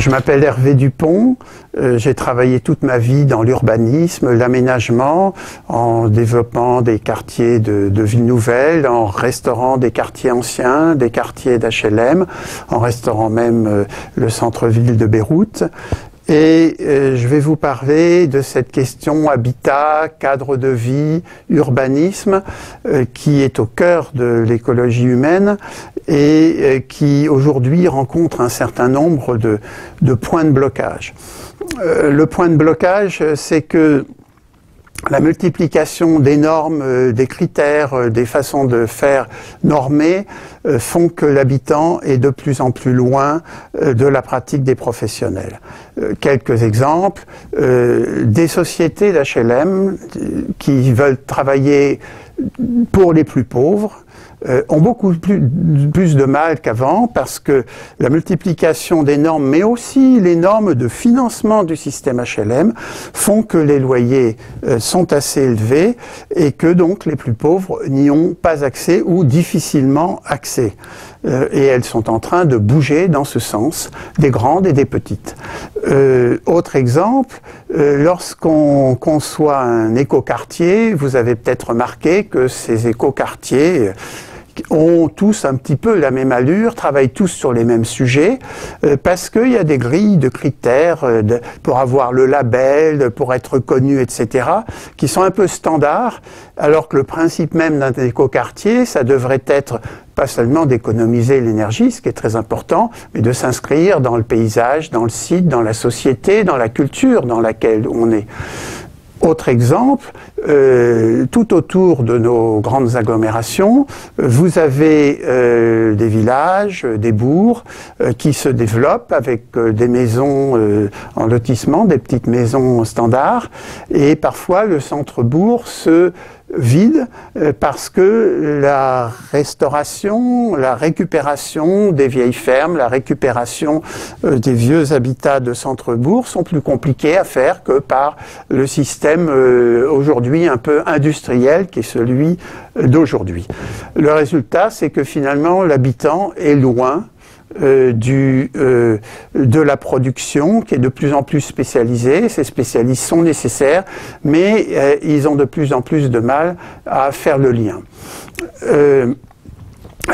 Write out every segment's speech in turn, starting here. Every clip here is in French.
Je m'appelle Hervé Dupont, j'ai travaillé toute ma vie dans l'urbanisme, l'aménagement, en développant des quartiers de villes nouvelles, en restaurant des quartiers anciens, des quartiers d'HLM, en restaurant même le centre-ville de Beyrouth. Et je vais vous parler de cette question habitat, cadre de vie, urbanisme, qui est au cœur de l'écologie humaine et qui aujourd'hui rencontre un certain nombre de points de blocage. Le point de blocage, c'est que la multiplication des normes, des critères, des façons de faire normées font que l'habitant est de plus en plus loin de la pratique des professionnels. Quelques exemples, des sociétés d'HLM qui veulent travailler pour les plus pauvres, ont beaucoup plus de mal qu'avant parce que la multiplication des normes, mais aussi les normes de financement du système HLM font que les loyers sont assez élevés et que donc les plus pauvres n'y ont pas accès ou difficilement accès. Et elles sont en train de bouger dans ce sens, des grandes et des petites. Autre exemple, lorsqu'on conçoit un écoquartier, vous avez peut-être remarqué que ces écoquartiers ont tous un petit peu la même allure, travaillent tous sur les mêmes sujets, parce qu'il y a des grilles de critères pour avoir le label, pour être connu, etc., qui sont un peu standards, alors que le principe même d'un écoquartier, ça devrait être pas seulement d'économiser l'énergie, ce qui est très important, mais de s'inscrire dans le paysage, dans le site, dans la société, dans la culture dans laquelle on est. Autre exemple, tout autour de nos grandes agglomérations, vous avez des villages, des bourgs qui se développent avec des maisons en lotissement, des petites maisons standards, et parfois le centre-bourg se vide parce que la restauration, la récupération des vieilles fermes, la récupération des vieux habitats de centre-bourg sont plus compliquées à faire que par le système aujourd'hui un peu industriel qui est celui d'aujourd'hui. Le résultat, c'est que finalement l'habitant est loin de la production qui est de plus en plus spécialisée. Ces spécialistes sont nécessaires, mais ils ont de plus en plus de mal à faire le lien.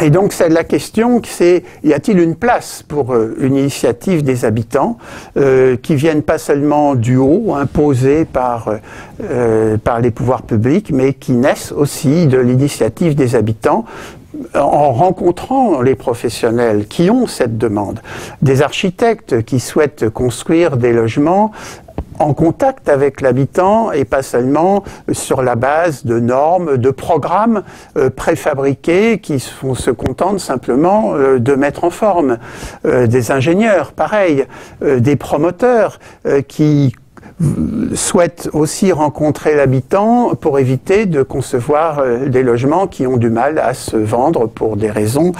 Et donc c'est la question, c'est y a-t-il une place pour une initiative des habitants qui viennent pas seulement du haut, imposée par les pouvoirs publics, mais qui naissent aussi de l'initiative des habitants en rencontrant les professionnels qui ont cette demande, des architectes qui souhaitent construire des logements en contact avec l'habitant et pas seulement sur la base de normes, de programmes préfabriqués qui se contentent simplement de mettre en forme. Des ingénieurs, pareil, des promoteurs qui souhaitent aussi rencontrer l'habitant pour éviter de concevoir des logements qui ont du mal à se vendre pour des raisons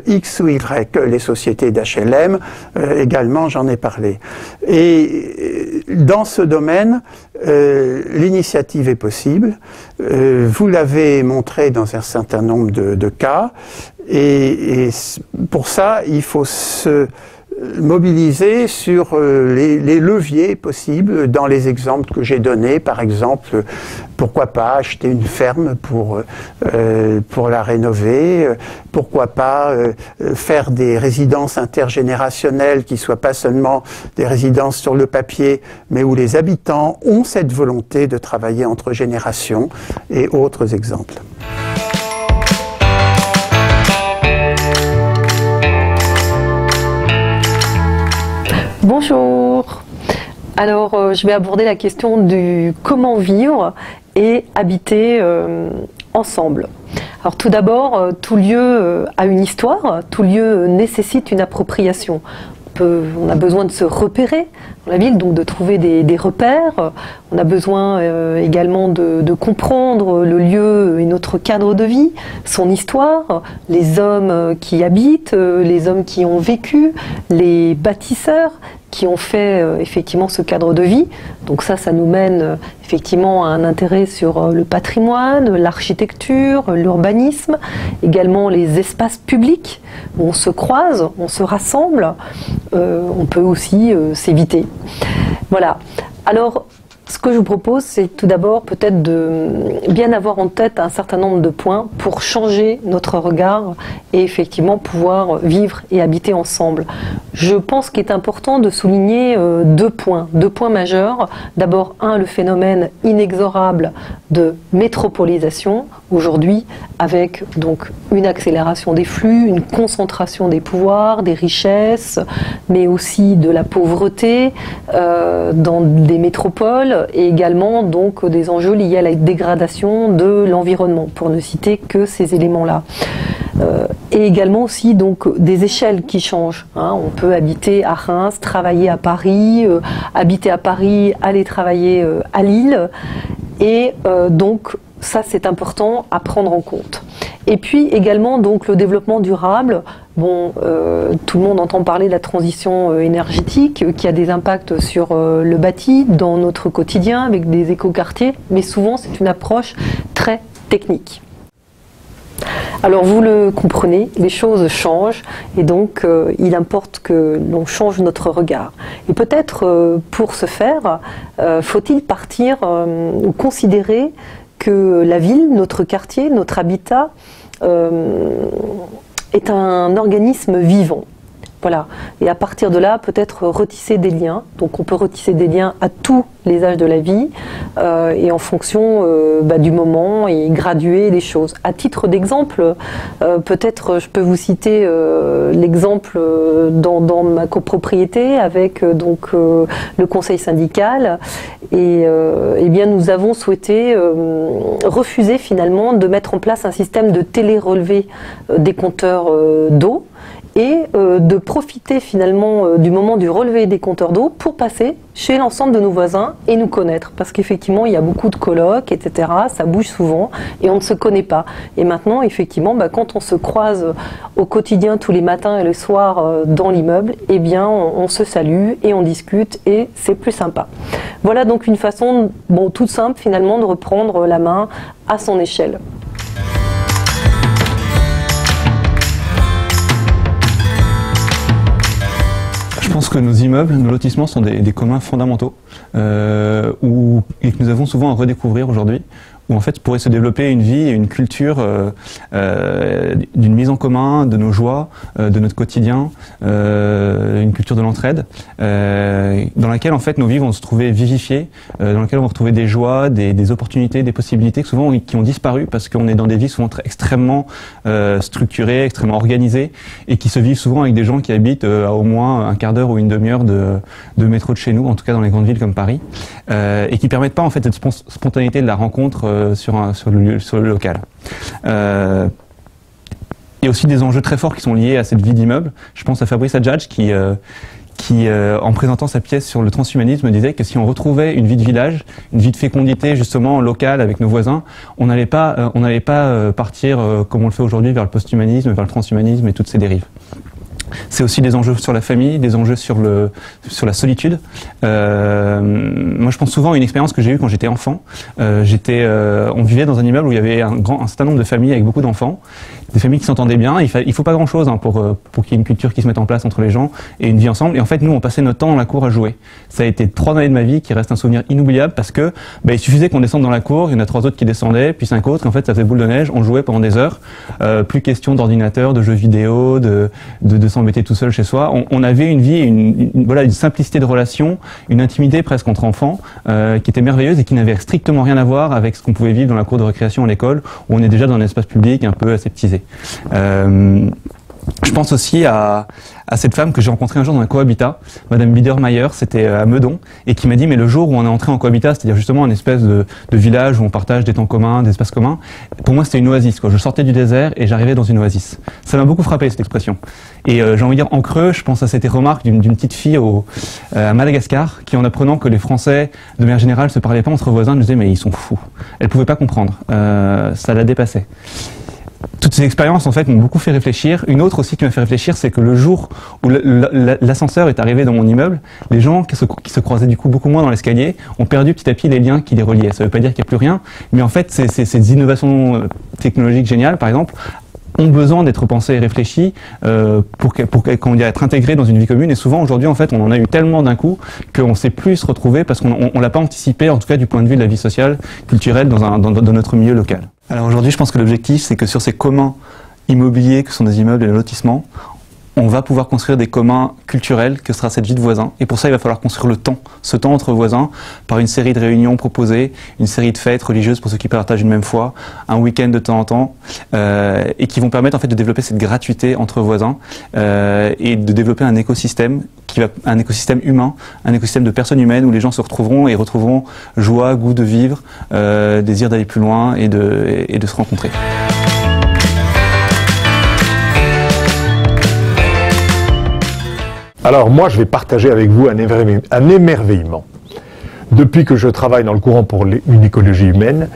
X ou Y. Les sociétés d'HLM, également, j'en ai parlé. Et dans ce domaine, l'initiative est possible. Vous l'avez montré dans un certain nombre de cas. Et pour ça, il faut se mobiliser sur les leviers possibles dans les exemples que j'ai donnés. Par exemple, pourquoi pas acheter une ferme pour la rénover, pourquoi pas faire des résidences intergénérationnelles qui soient pas seulement des résidences sur le papier, mais où les habitants ont cette volonté de travailler entre générations, et autres exemples. Bonjour. Alors, je vais aborder la question du comment vivre et habiter ensemble. Alors tout d'abord, tout lieu a une histoire, tout lieu nécessite une appropriation. On a besoin de se repérer dans la ville, donc de trouver des repères. On a besoin également de comprendre le lieu et notre cadre de vie, son histoire, les hommes qui y habitent, les hommes qui ont vécu, les bâtisseurs, qui ont fait effectivement ce cadre de vie. Donc ça nous mène effectivement à un intérêt sur le patrimoine, l'architecture, l'urbanisme, également les espaces publics où on se croise, on se rassemble. On peut aussi s'éviter. Voilà. Alors, ce que je vous propose, c'est tout d'abord peut-être de bien avoir en tête un certain nombre de points pour changer notre regard et effectivement pouvoir vivre et habiter ensemble. Je pense qu'il est important de souligner deux points majeurs. D'abord, le phénomène inexorable de métropolisation aujourd'hui, avec donc une accélération des flux, une concentration des pouvoirs, des richesses, mais aussi de la pauvreté dans des métropoles, et également donc des enjeux liés à la dégradation de l'environnement, pour ne citer que ces éléments-là. Et également aussi donc des échelles qui changent. On peut habiter à Reims, travailler à Paris, habiter à Paris, aller travailler à Lille, et donc ça c'est important à prendre en compte. Et puis également donc le développement durable. Bon, tout le monde entend parler de la transition énergétique qui a des impacts sur le bâti dans notre quotidien avec des écoquartiers, mais souvent c'est une approche très technique. Alors vous le comprenez, les choses changent et donc il importe que l'on change notre regard. Et peut-être pour ce faire, faut-il partir ou considérer que la ville, notre quartier, notre habitat est un organisme vivant. Voilà. Et à partir de là, peut-être retisser des liens. Donc on peut retisser des liens à tous les âges de la vie et en fonction du moment et graduer les choses. À titre d'exemple, peut-être je peux vous citer l'exemple dans ma copropriété avec donc le conseil syndical. Et bien nous avons souhaité refuser finalement de mettre en place un système de télé-relevé des compteurs d'eau, et de profiter finalement du moment du relevé des compteurs d'eau pour passer chez l'ensemble de nos voisins et nous connaître. Parce qu'effectivement, il y a beaucoup de colocs, etc. Ça bouge souvent et on ne se connaît pas. Et maintenant, effectivement, quand on se croise au quotidien tous les matins et le soir dans l'immeuble, eh bien, on se salue et on discute et c'est plus sympa. Voilà donc une façon, toute simple finalement, de reprendre la main à son échelle. Je pense que nos immeubles, nos lotissements sont des communs fondamentaux et que nous avons souvent à redécouvrir aujourd'hui, où en fait pourrait se développer une vie et une culture d'une mise en commun de nos joies, de notre quotidien, une culture de l'entraide, dans laquelle en fait nos vies vont se trouver vivifiées, dans laquelle on va retrouver des joies, des opportunités, des possibilités souvent qui ont disparu parce qu'on est dans des vies souvent extrêmement structurées, extrêmement organisées et qui se vivent souvent avec des gens qui habitent à au moins un quart d'heure ou une demi-heure de métro de chez nous, en tout cas dans les grandes villes comme Paris, et qui permettent pas en fait cette spontanéité de la rencontre sur le local. Il y a aussi des enjeux très forts qui sont liés à cette vie d'immeuble. Je pense à Fabrice Adjadj qui en présentant sa pièce sur le transhumanisme, disait que si on retrouvait une vie de village, une vie de fécondité justement locale avec nos voisins, on n'allait pas partir comme on le fait aujourd'hui vers le posthumanisme, vers le transhumanisme et toutes ces dérives. C'est aussi des enjeux sur la famille, des enjeux sur la solitude. Moi, je pense souvent à une expérience que j'ai eue quand j'étais enfant. On vivait dans un immeuble où il y avait un certain nombre de familles avec beaucoup d'enfants, des familles qui s'entendaient bien. Il faut pas grand-chose pour qu'il y ait une culture qui se mette en place entre les gens et une vie ensemble. Et en fait, nous, on passait notre temps dans la cour à jouer. Ça a été 3 années de ma vie qui restent un souvenir inoubliable parce que il suffisait qu'on descende dans la cour, il y en a 3 autres qui descendaient, puis 5 autres. En fait, ça faisait boule de neige. On jouait pendant des heures. Plus question d'ordinateur, de jeux vidéo, de s'embêter tout seul chez soi. On avait une vie, une simplicité de relation, une intimité presque entre enfants qui était merveilleuse et qui n'avait strictement rien à voir avec ce qu'on pouvait vivre dans la cour de récréation à l'école où on est déjà dans un espace public un peu aseptisé. Je pense aussi à cette femme que j'ai rencontrée un jour dans un cohabitat, Madame Biedermeier, c'était à Meudon, et qui m'a dit mais le jour où on est entré en cohabitat, c'est-à-dire justement une espèce de village où on partage des temps communs, des espaces communs, pour moi c'était une oasis, quoi. Je sortais du désert et j'arrivais dans une oasis. Ça m'a beaucoup frappé cette expression. Et j'ai envie de dire en creux, je pense à cette remarque d'une petite fille à Madagascar qui, en apprenant que les Français de manière générale se parlaient pas entre voisins, nous disait mais ils sont fous. Elle pouvait pas comprendre, ça la dépassait. toutes ces expériences en fait m'ont beaucoup fait réfléchir. Une autre aussi qui m'a fait réfléchir, c'est que le jour où l'ascenseur est arrivé dans mon immeuble, les gens qui se croisaient du coup beaucoup moins dans l'escalier ont perdu petit à petit les liens qui les reliaient. Ça ne veut pas dire qu'il n'y a plus rien, mais en fait ces innovations technologiques géniales, par exemple, ont besoin d'être pensées et réfléchies pour être intégrées dans une vie commune. Et souvent aujourd'hui en fait on en a eu tellement d'un coup qu'on ne sait plus se retrouver parce qu'on l'a pas anticipé, en tout cas du point de vue de la vie sociale, culturelle dans notre milieu local. Alors aujourd'hui je pense que l'objectif c'est que sur ces communs immobiliers que sont des immeubles et des lotissements, on va pouvoir construire des communs culturels que sera cette vie de voisins. Et pour ça, il va falloir construire le temps, ce temps entre voisins, par une série de réunions proposées, une série de fêtes religieuses pour ceux qui partagent une même foi, un week-end de temps en temps, et qui vont permettre en fait de développer cette gratuité entre voisins et de développer un écosystème un écosystème humain, un écosystème de personnes humaines où les gens se retrouveront et retrouveront joie, goût de vivre, désir d'aller plus loin et de se rencontrer. Alors moi, je vais partager avec vous un émerveillement. Depuis que je travaille dans le courant pour une écologie humaine,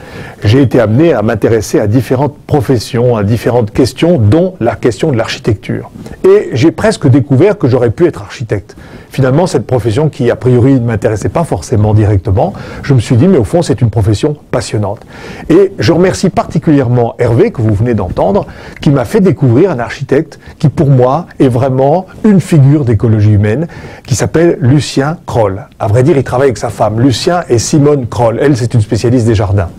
j'ai été amené à m'intéresser à différentes professions, à différentes questions, dont la question de l'architecture. Et j'ai presque découvert que j'aurais pu être architecte. Finalement, cette profession qui, a priori, ne m'intéressait pas forcément directement, je me suis dit, mais au fond, c'est une profession passionnante. Et je remercie particulièrement Hervé, que vous venez d'entendre, qui m'a fait découvrir un architecte qui, pour moi, est vraiment une figure d'écologie humaine, qui s'appelle Lucien Kroll. À vrai dire, il travaille avec sa femme, Lucien et Simone Kroll. Elle, c'est une spécialiste des jardins.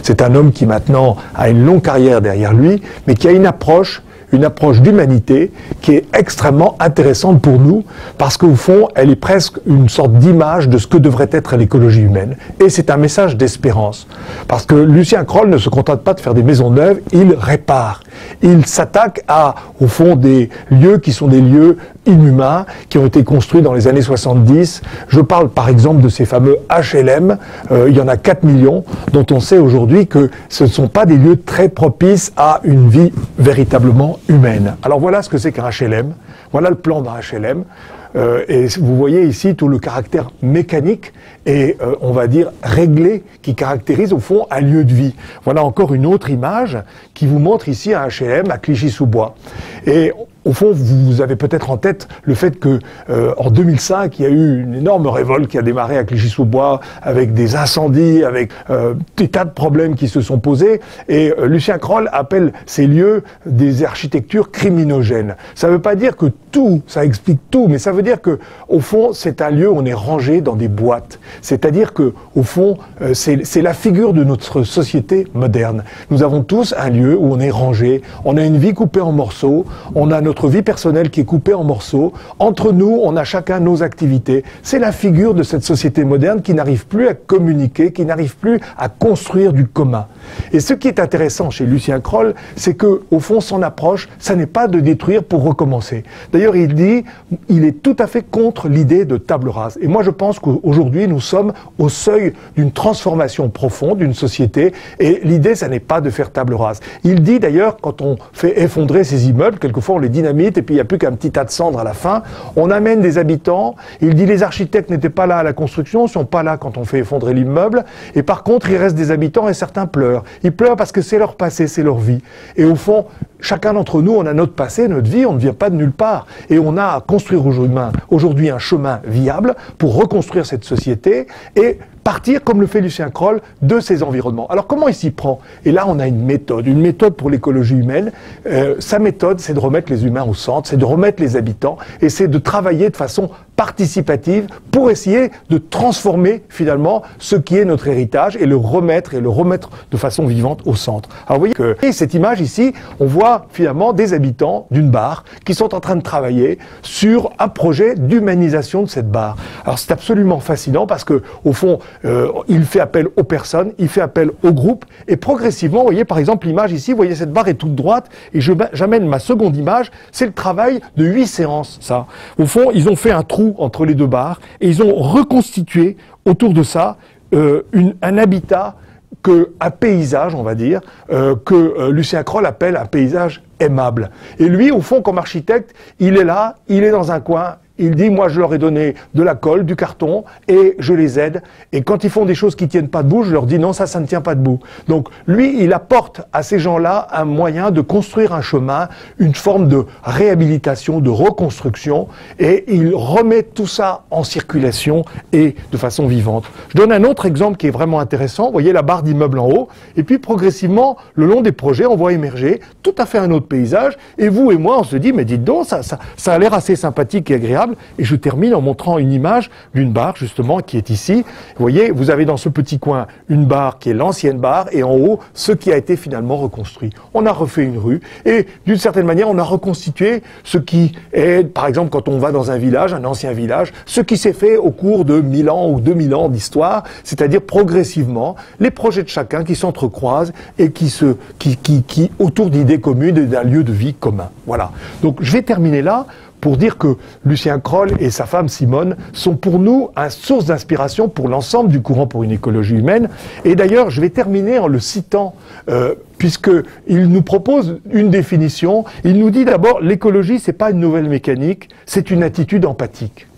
C'est un homme qui, maintenant, a une longue carrière derrière lui, mais qui a une approche d'humanité qui est extrêmement intéressante pour nous parce qu'au fond, elle est presque une sorte d'image de ce que devrait être l'écologie humaine. Et c'est un message d'espérance. Parce que Lucien Kroll ne se contente pas de faire des maisons neuves, il répare. Il s'attaque au fond, des lieux qui sont des lieux inhumains, qui ont été construits dans les années 70. Je parle par exemple de ces fameux HLM, il y en a 4 millions, dont on sait aujourd'hui que ce ne sont pas des lieux très propices à une vie véritablement humaine. Alors voilà ce que c'est qu'un HLM, voilà le plan d'un HLM, et vous voyez ici tout le caractère mécanique et on va dire réglé qui caractérise au fond un lieu de vie. Voilà encore une autre image qui vous montre ici un HLM à Clichy-sous-Bois. Et au fond, vous avez peut-être en tête le fait que en 2005, il y a eu une énorme révolte qui a démarré à Clichy-sous-Bois avec des incendies, avec des tas de problèmes qui se sont posés. Et Lucien Kroll appelle ces lieux des architectures criminogènes. Ça ne veut pas dire que tout, ça explique tout, mais ça veut dire que au fond, c'est un lieu où on est rangé dans des boîtes. C'est-à-dire que au fond, c'est la figure de notre société moderne. Nous avons tous un lieu où on est rangé, on a une vie coupée en morceaux, on a notre vie personnelle qui est coupée en morceaux. Entre nous, on a chacun nos activités. C'est la figure de cette société moderne qui n'arrive plus à communiquer, qui n'arrive plus à construire du commun. Et ce qui est intéressant chez Lucien Kroll, c'est que, au fond, son approche, ça n'est pas de détruire pour recommencer. D'ailleurs, il dit, il est tout à fait contre l'idée de table rase. Et moi, je pense qu'aujourd'hui, nous sommes au seuil d'une transformation profonde d'une société. Et l'idée, ça n'est pas de faire table rase. Il dit d'ailleurs, quand on fait effondrer ces immeubles, quelquefois on les dynamite et puis il n'y a plus qu'un petit tas de cendres à la fin, on amène des habitants. Il dit les architectes n'étaient pas là à la construction, ne sont pas là quand on fait effondrer l'immeuble. Et par contre, il reste des habitants et certains pleurent. Ils pleurent parce que c'est leur passé, c'est leur vie. Et au fond, chacun d'entre nous, on a notre passé, notre vie, on ne vient pas de nulle part. Et on a à construire aujourd'hui un chemin viable pour reconstruire cette société et partir, comme le fait Lucien Kroll, de ces environnements. Alors comment il s'y prend? Et là, on a une méthode pour l'écologie humaine. Sa méthode, c'est de remettre les humains au centre, c'est de remettre les habitants, et c'est de travailler de façon participative pour essayer de transformer finalement ce qui est notre héritage et le remettre de façon vivante au centre. Alors vous voyez que et cette image ici, on voit finalement des habitants d'une barre qui sont en train de travailler sur un projet d'humanisation de cette barre. Alors c'est absolument fascinant parce que au fond, il fait appel aux personnes, il fait appel aux groupes et progressivement, vous voyez par exemple l'image ici, vous voyez cette barre est toute droite et j'amène ma seconde image, c'est le travail de 8 séances ça. Au fond, ils ont fait un trou entre les deux barres et ils ont reconstitué autour de ça un habitat, un paysage, on va dire, que Lucien Kroll appelle un paysage aimable. Et lui, au fond, comme architecte, il est là, il est dans un coin, Il dit, moi je leur ai donné de la colle, du carton, et je les aide. Et quand ils font des choses qui ne tiennent pas debout, je leur dis, non, ça ne tient pas debout. Donc lui, il apporte à ces gens-là un moyen de construire un chemin, une forme de réhabilitation, de reconstruction, et il remet tout ça en circulation et de façon vivante. Je donne un autre exemple qui est vraiment intéressant. Vous voyez la barre d'immeuble en haut, et puis progressivement, le long des projets, on voit émerger tout à fait un autre paysage, et vous et moi, on se dit, mais dites donc, ça a l'air assez sympathique et agréable, et je termine en montrant une image d'une barre, justement, qui est ici. Vous voyez, vous avez dans ce petit coin une barre qui est l'ancienne barre, et en haut, ce qui a été finalement reconstruit. On a refait une rue, et d'une certaine manière, on a reconstitué ce qui est, par exemple, quand on va dans un village, un ancien village, ce qui s'est fait au cours de 1000 ans ou 2000 ans d'histoire, c'est-à-dire progressivement, les projets de chacun qui s'entrecroisent et qui autour d'idées communes et d'un lieu de vie commun. Voilà. Donc, je vais terminer là pour dire que Lucien Kroll et sa femme Simone sont pour nous une source d'inspiration pour l'ensemble du courant pour une écologie humaine. Et d'ailleurs, je vais terminer en le citant, puisqu'il nous propose une définition. Il nous dit d'abord, l'écologie, c'est pas une nouvelle mécanique, c'est une attitude empathique.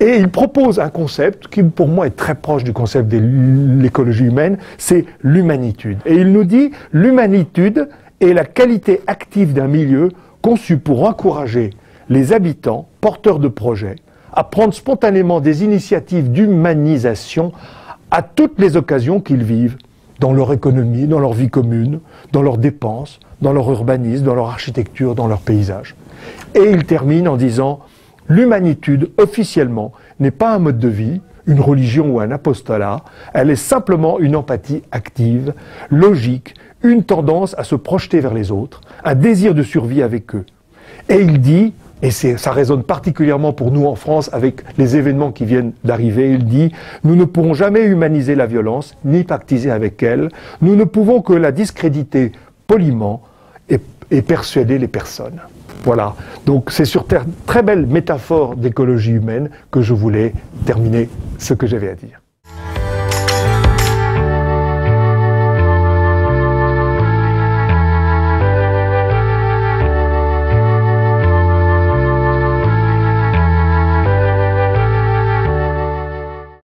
Et il propose un concept qui, pour moi, est très proche du concept de l'écologie humaine, c'est l'humanitude. Et il nous dit, l'humanitude est la qualité active d'un milieu conçu pour encourager les habitants, porteurs de projets, à prendre spontanément des initiatives d'humanisation à toutes les occasions qu'ils vivent, dans leur économie, dans leur vie commune, dans leurs dépenses, dans leur urbanisme, dans leur architecture, dans leur paysage. Et il termine en disant « L'humanitude, officiellement, n'est pas un mode de vie, une religion ou un apostolat, elle est simplement une empathie active, logique, une tendance à se projeter vers les autres, un désir de survie avec eux. » Et il dit, et ça résonne particulièrement pour nous en France avec les événements qui viennent d'arriver, il dit « Nous ne pourrons jamais humaniser la violence, ni pactiser avec elle. Nous ne pouvons que la discréditer poliment et persuader les personnes. » Voilà. Donc c'est sur très belle métaphore d'écologie humaine que je voulais terminer ce que j'avais à dire.